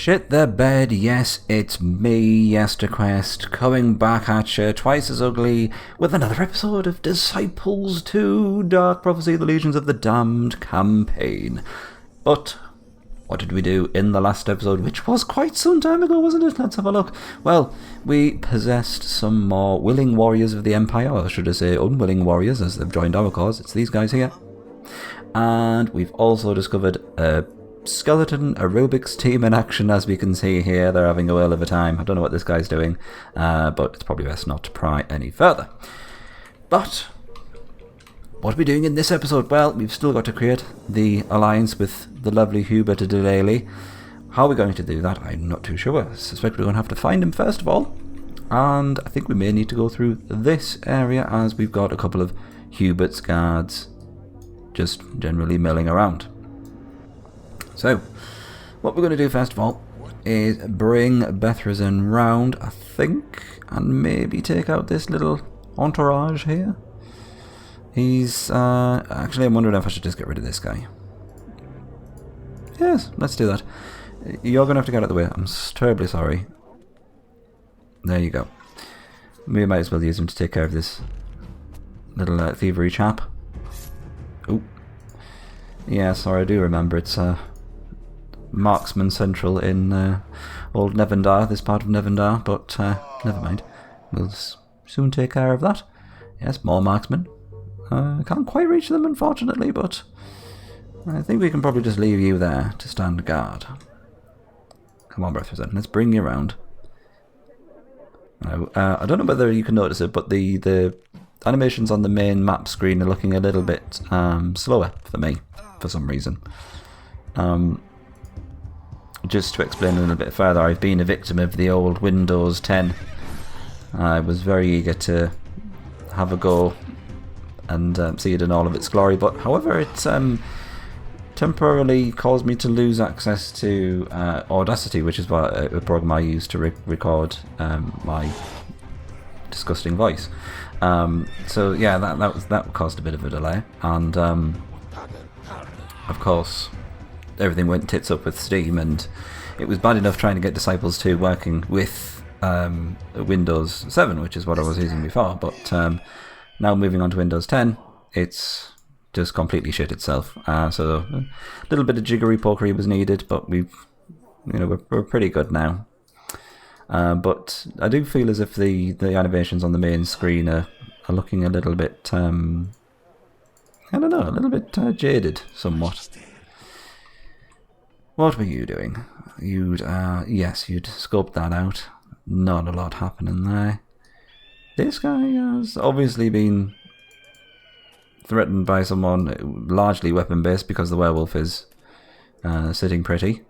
Shit the bed, yes, it's me, YesterQuest, coming back at you twice as ugly with another episode of Disciples 2 Dark Prophecy, the Legions of the Damned campaign. But what did we do in the last episode, which was quite some time ago, wasn't it? Let's have a look. Well, we possessed some more willing warriors of the Empire, or should I say unwilling warriors, as they've joined our cause. It's these guys here. And we've also discovered a skeleton aerobics team in action, as we can see here. They're having a whale of a time. I don't know what this guy's doing, but it's probably best not to pry any further. But what are we doing in this episode? Well, we've still got to create the alliance with the lovely Hubert de Delay. How are we going to do that? I'm not too sure. I suspect we're going to have to find him first of all, and I think we may need to go through this area, as we've got a couple of Hubert's guards just generally milling around. So, what we're going to do first of all is bring Bethrazen round, I think, and maybe take out this little entourage here. He's, actually I'm wondering if I should just get rid of this guy. Yes, let's do that. You're going to have to get out of the way. I'm terribly sorry. There you go. We might as well use him to take care of this little thievery chap. Oh. Yeah, sorry, I do remember. It's Marksman Central in old Nevendar, this part of Nevendar, but never mind. We'll soon take care of that. Yes, more marksmen. I can't quite reach them, unfortunately, but I think we can probably just leave you there to stand guard. Come on, Bethrazen, let's bring you around. I don't know whether you can notice it, but the animations on the main map screen are looking a little bit slower for me, for some reason. Just to explain a little bit further, I've been a victim of the old Windows 10. I was very eager to have a go and see it in all of its glory, but however it temporarily caused me to lose access to Audacity, which is a program I use to record my disgusting voice. So yeah, that caused a bit of a delay, and of course everything went tits up with Steam, and it was bad enough trying to get Disciples 2 working with Windows 7, which is what I was using before, but now moving on to Windows 10, it's just completely shit itself. So a little bit of jiggery pokery was needed, but we're pretty good now. But I do feel as if the animations on the main screen are looking a little bit, I don't know, a little bit jaded somewhat. What were you doing? You'd scoped that out. Not a lot happening there. This guy has obviously been threatened by someone largely weapon-based, because the werewolf is sitting pretty.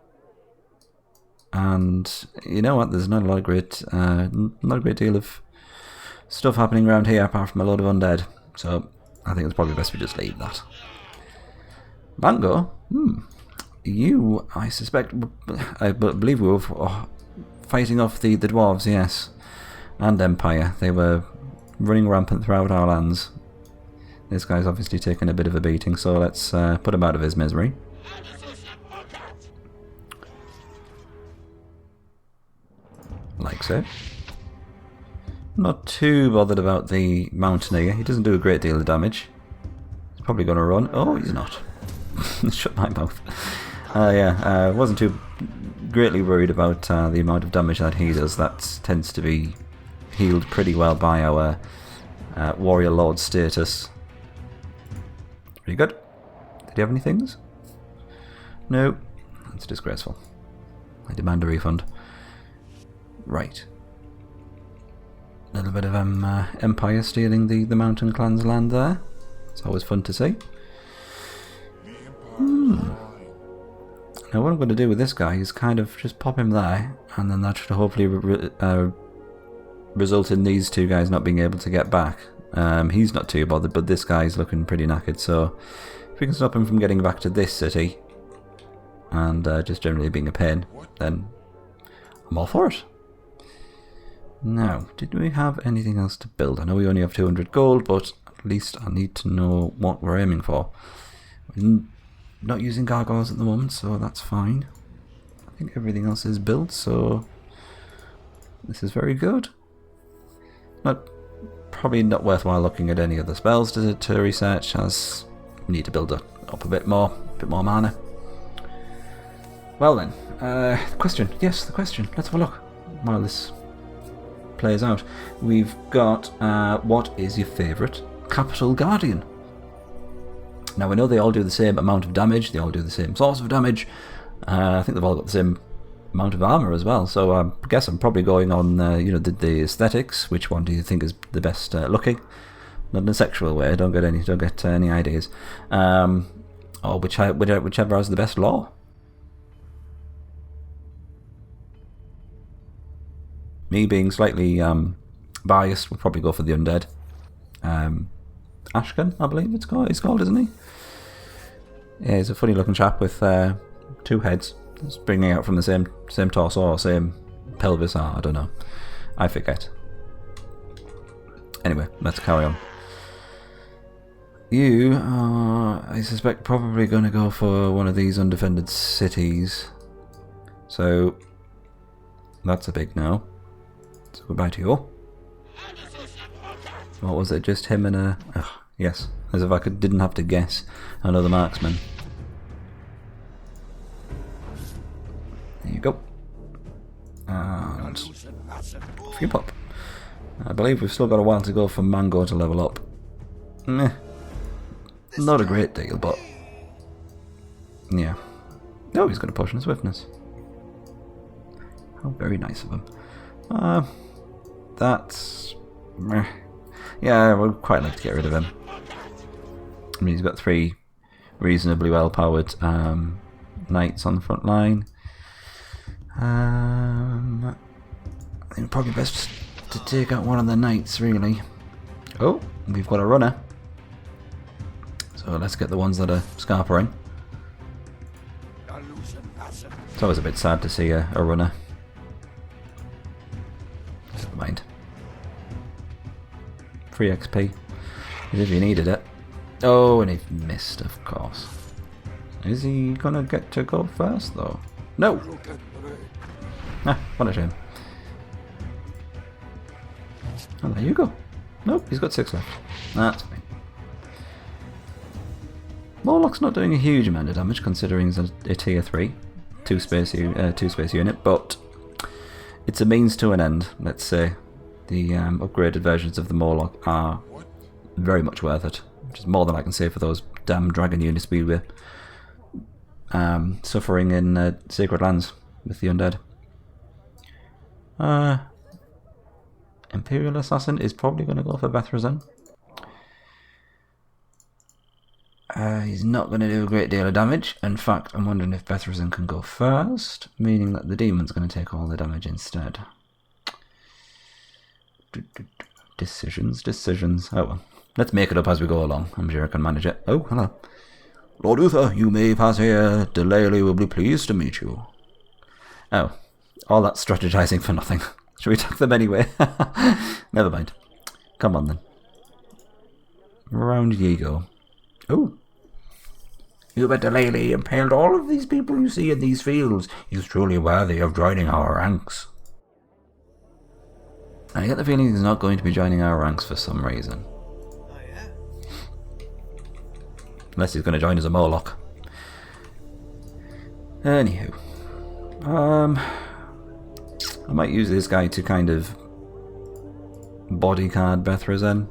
And you know what? There's not a great deal of stuff happening around here apart from a load of undead. So I think it's probably best we just leave that. Bango? You, I suspect, I believe we were fighting off the dwarves, yes, and Empire. They were running rampant throughout our lands. This guy's obviously taken a bit of a beating, so let's put him out of his misery. Like so. Not too bothered about the Mountaineer. He doesn't do a great deal of damage. He's probably going to run. Oh, he's not. Shut my mouth. I wasn't too greatly worried about the amount of damage that he does. That tends to be healed pretty well by our Warrior Lord status. Pretty good. Did he have any things? No. That's disgraceful. I demand a refund. Right. A little bit of Empire stealing the Mountain Clan's land there. It's always fun to see. Now what I'm going to do with this guy is kind of just pop him there, and then that should hopefully result in these two guys not being able to get back. He's not too bothered, but this guy's looking pretty knackered, so if we can stop him from getting back to this city and just generally being a pain, then I'm all for it. Now, did we have anything else to build? I know we only have 200 gold, but at least I need to know what we're aiming for. We're not using gargoyles at the moment, so that's fine. I think everything else is built, so this is very good. But probably not worthwhile looking at any other spells to research, as we need to build up a bit more mana. Well then, the question. Yes, the question. Let's have a look while this plays out. We've got, what is your favourite Capital Guardian? Now we know they all do the same amount of damage, they all do the same source of damage. I think they've all got the same amount of armour as well, so I guess I'm probably going on the aesthetics. Which one do you think is the best looking? Not in a sexual way, don't get any ideas. Or whichever has the best lore. Me being slightly biased, would probably go for the Undead. Ashkan, I believe he's called, isn't he? Yeah, he's a funny looking chap with 2 heads. It's bringing out from the same torso or same pelvis. I don't know. I forget. Anyway, let's carry on. You are, I suspect, probably going to go for one of these undefended cities. So that's a big no. So goodbye to you. What was it? Just him and a... Oh, yes, as if I didn't have to guess another marksman. There you go. And free pop. I believe we've still got a while to go for Mango to level up. Meh. Not a great deal, but... yeah. Oh, he's got a potion of swiftness. How very nice of him. That's... meh. Yeah, I would quite like to get rid of him. I mean, he's got 3 reasonably well-powered knights on the front line. I think probably best to take out one of the knights, really. Oh, we've got a runner. So let's get the ones that are scarpering. It's always a bit sad to see a runner. Never mind. Free XP, as if you needed it. Oh, and he missed, of course. Is he gonna get to go first, though? No! Ah, what a shame. Oh, there you go. Nope, he's got 6 left. That's fine. Morlock's not doing a huge amount of damage, considering he's a tier 3 two space unit, but it's a means to an end, let's say. The upgraded versions of the Morlock are very much worth it, which is more than I can say for those damn dragon units we were suffering in Sacred Lands with the Undead. Imperial Assassin is probably going to go for Bethrazen. He's not going to do a great deal of damage. In fact, I'm wondering if Bethrazen can go first, meaning that the demon's going to take all the damage instead. Decisions. Oh well. Let's make it up as we go along. I'm sure I can manage it. Oh, hello. Lord Uther, you may pass here. Delaley will be pleased to meet you. Oh, all that strategizing for nothing. Should we attack them anyway? Never mind. Come on then. Round ye go. Oh. Hubert Delaley impaled all of these people you see in these fields. He's truly worthy of joining our ranks. I get the feeling he's not going to be joining our ranks for some reason. Oh, yeah? Unless he's going to join as a Morlock. Anywho. I might use this guy to kind of bodyguard Bethrazen.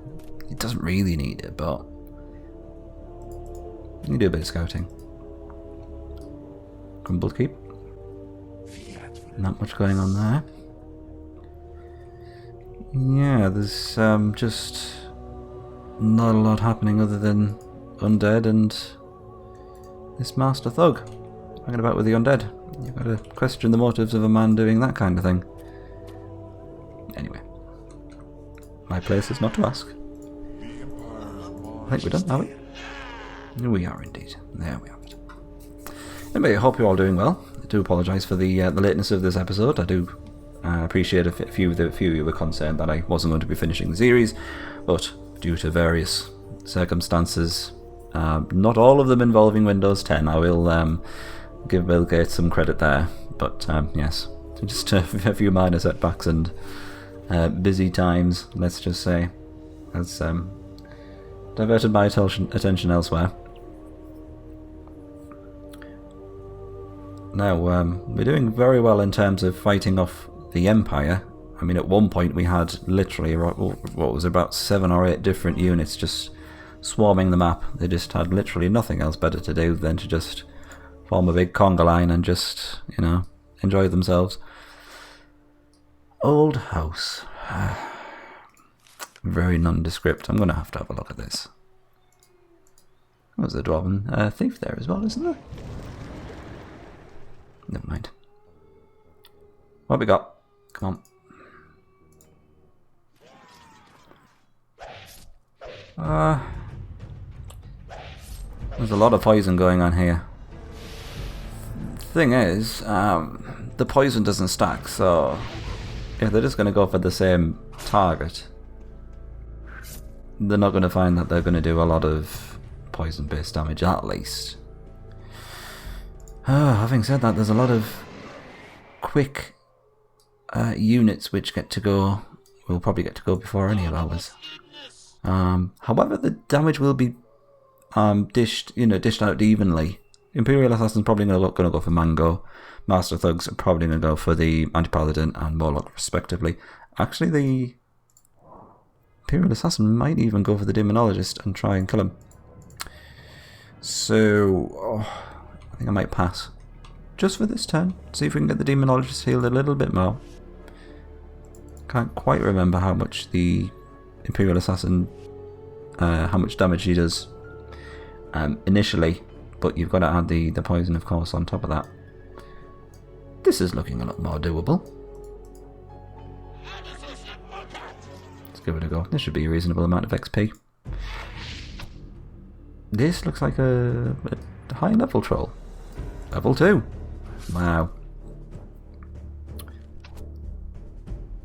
He doesn't really need it, but you can do a bit of scouting. Crumbled Keep. Not much going on there. Yeah, there's just not a lot happening other than Undead and this Master Thug hanging about with the Undead. You've got to question the motives of a man doing that kind of thing. Anyway, my place is not to ask. I think we're done, are we? We are indeed. There we have it. Anyway, I hope you're all doing well. I do apologise for the lateness of this episode. I do appreciate a few of you were concerned that I wasn't going to be finishing the series, but due to various circumstances, not all of them involving Windows 10, I will give Bill Gates some credit there. But yes, just a few minor setbacks and busy times, let's just say, has diverted my attention elsewhere. Now, we're doing very well in terms of fighting off the Empire. I mean, at one point we had literally, what was it, about 7 or 8 different units just swarming the map. They just had literally nothing else better to do than to just form a big conga line and just, you know, enjoy themselves. Old house. Very nondescript. I'm going to have a look at this. There's a dwarven thief there as well, isn't there? Never mind. What we got? Come on. There's a lot of poison going on here. Thing is, the poison doesn't stack, so if they're just going to go for the same target, they're not going to find that they're going to do a lot of poison-based damage, at least. Having said that, there's a lot of quick units which get to go. Will probably get to go before any of ours. However, the damage will be dished out evenly. Imperial Assassin's probably going to go for Mango. Master Thugs are probably going to go for the Anti-Paladin and Warlock, respectively. Actually, the Imperial Assassin might even go for the Demonologist and try and kill him. So, I think I might pass. Just for this turn. See if we can get the Demonologist healed a little bit more. Can't quite remember how much the Imperial Assassin, how much damage he does initially. But you've got to add the poison, of course, on top of that. This is looking a lot more doable. Let's give it a go. This should be a reasonable amount of XP. This looks like a high level troll. Level 2. Wow.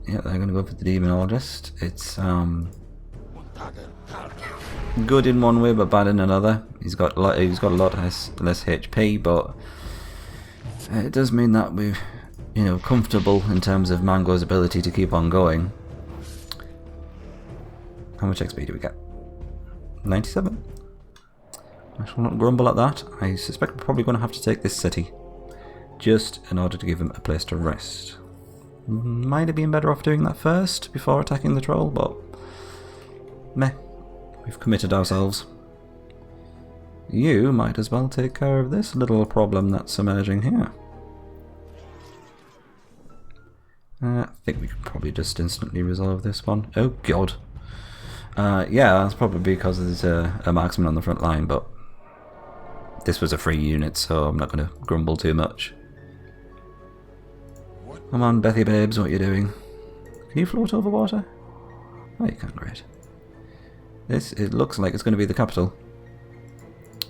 Yeah, they're going to go for the Demonologist. It's good in one way, but bad in another. He's got a lot less HP, but it does mean that we're, comfortable in terms of Mango's ability to keep on going. How much XP do we get? 97. I shall not grumble at that. I suspect we're probably going to have to take this city, just in order to give him a place to rest. Might have been better off doing that first before attacking the troll, but meh. We've committed ourselves. You might as well take care of this little problem that's emerging here. I think we could probably just instantly resolve this one. Oh god. Yeah, that's probably because there's a marksman on the front line, but this was a free unit, so I'm not going to grumble too much. Come on, Bethy babes, what are you doing? Can you float over water? Oh, you can, great. It looks like it's going to be the capital.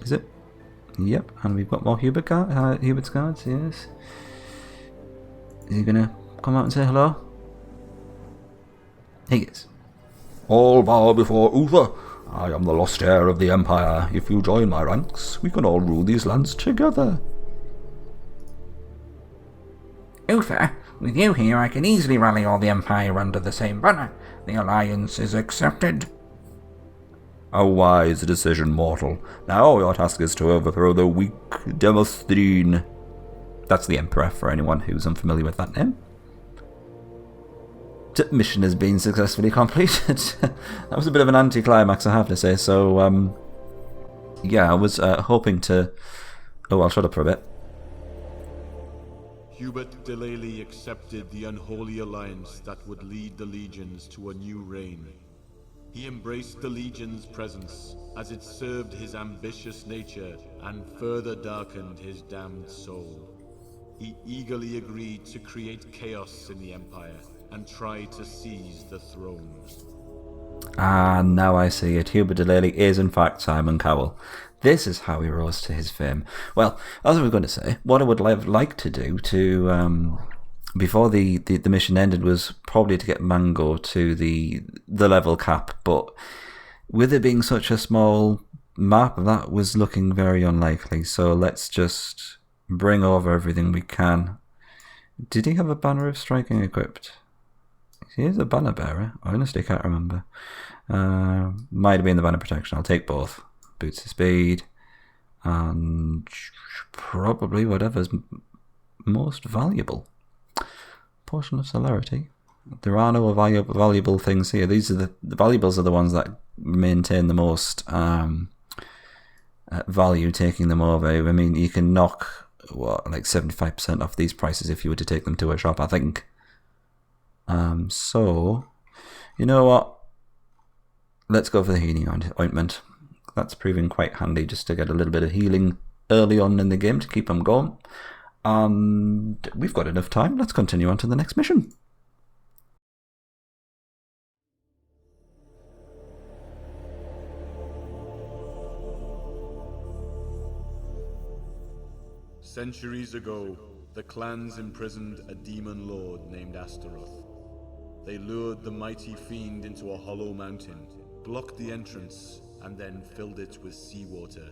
Is it? Yep, and we've got more Hubert's guards, yes. Is he going to come out and say hello? He is. All bow before Uther. I am the lost heir of the Empire. If you join my ranks, we can all rule these lands together. Uther, with you here I can easily rally all the Empire under the same banner. The alliance is accepted. A wise decision, mortal. Now your task is to overthrow the weak Demosthene. That's the Emperor, for anyone who's unfamiliar with that name. Mission has been successfully completed. That was a bit of an anti-climax, I have to say, so yeah, I was hoping to... Oh, I'll shut up for a bit. Hubert de Lely accepted the unholy alliance that would lead the legions to a new reign. He embraced the legion's presence as it served his ambitious nature and further darkened his damned soul. He eagerly agreed to create chaos in the Empire and try to seize the throne. Ah, now I see it. Hubert de Lely is in fact Simon Cowell. This is how he rose to his fame. Well, as I was going to say, what I would like to do to before the mission ended was probably to get Mango to the level cap, but with it being such a small map, that was looking very unlikely. So let's just bring over everything we can Did he have a banner of striking equipped? He is a banner bearer. I honestly can't remember. Might have been the banner protection. I'll take both. Boots of speed. And probably whatever's most valuable. Portion of celerity. There are no valuable things here. These are the valuables are the ones that maintain the most value, taking them over. I mean, you can knock, like 75% off these prices if you were to take them to a shop, I think. So, you know what? Let's go for the healing ointment. That's proving quite handy just to get a little bit of healing early on in the game to keep them going. And we've got enough time. Let's continue on to the next mission. Centuries ago, the clans imprisoned a demon lord named Astaroth. They lured the mighty fiend into a hollow mountain, blocked the entrance, and then filled it with seawater,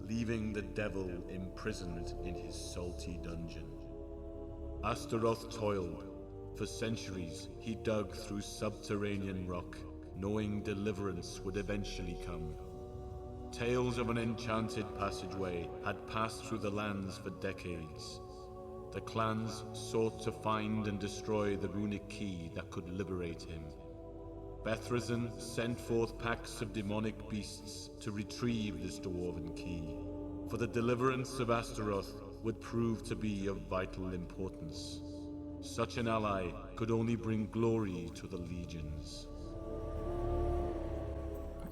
leaving the devil imprisoned in his salty dungeon. Astaroth toiled. For centuries, he dug through subterranean rock, knowing deliverance would eventually come. Tales of an enchanted passageway had passed through the lands for decades. The clans sought to find and destroy the runic key that could liberate him. Bethrazin sent forth packs of demonic beasts to retrieve this dwarven key, for the deliverance of Astaroth would prove to be of vital importance. Such an ally could only bring glory to the legions.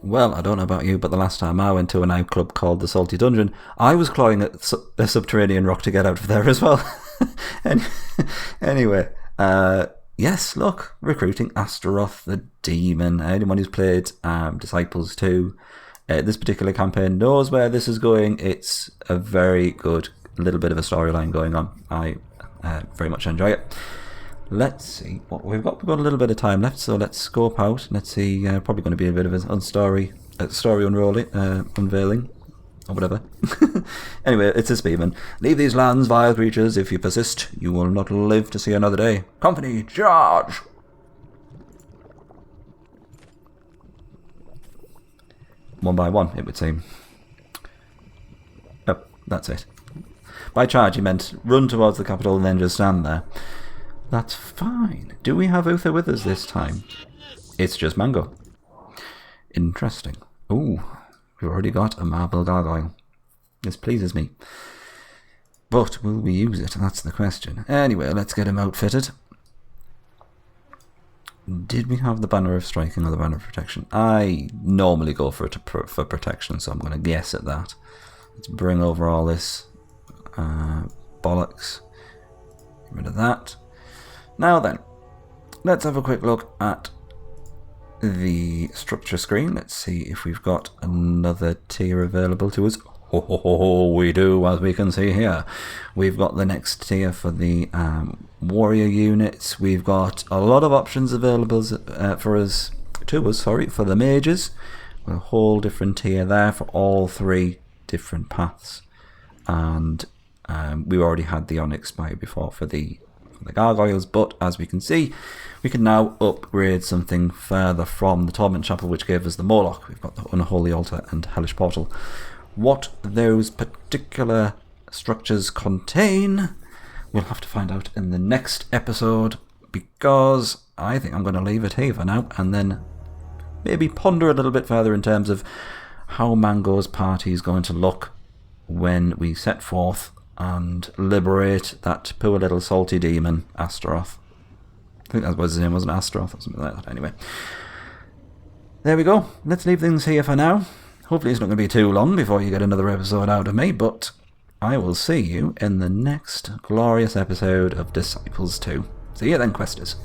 Well, I don't know about you, but the last time I went to a nightclub called the Salty Dungeon, I was clawing at a subterranean rock to get out of there as well. Anyway, yes, look, recruiting Astaroth the Demon. Anyone who's played Disciples 2, this particular campaign knows where this is going. It's a very good little bit of a storyline going on. I very much enjoy it. Let's see what we've got. We've got a little bit of time left, so let's scope out. Let's see. Probably going to be a bit of a story unveiling, or whatever. Anyway, it's a speedman. Leave these lands, vile creatures. If you persist, you will not live to see another day. Company, charge! One by one, it would seem. Oh, that's it. By charge, he meant run towards the capital and then just stand there. That's fine. Do we have Uther with us this time? It's just Mango. Interesting. Ooh, we've already got a marble gargoyle. This pleases me. But will we use it? That's the question. Anyway, let's get him outfitted. Did we have the banner of striking or the banner of protection? I normally go for protection, so I'm going to guess at that. Let's bring over all this bollocks. Get rid of that. Now then, let's have a quick look at the structure screen. Let's see if we've got another tier available to us. We do, as we can see here. We've got the next tier for the warrior units. We've got a lot of options available for the mages. A whole different tier there for all three different paths. And we already had the Onyx Spire before for the gargoyles, but as we can see, we can now upgrade something further from the Torment Chapel, which gave us the Moloch. We've got the Unholy Altar and Hellish Portal. What those particular structures contain, we'll have to find out in the next episode, because I think I'm going to leave it here for now, and then maybe ponder a little bit further in terms of how Mango's party is going to look when we set forth and liberate that poor little salty demon, Astaroth. I think that was his name, wasn't it? Astaroth or something like that. Anyway, there we go. Let's leave things here for now. Hopefully it's not going to be too long before you get another episode out of me, but I will see you in the next glorious episode of Disciples 2. See you then, Questers.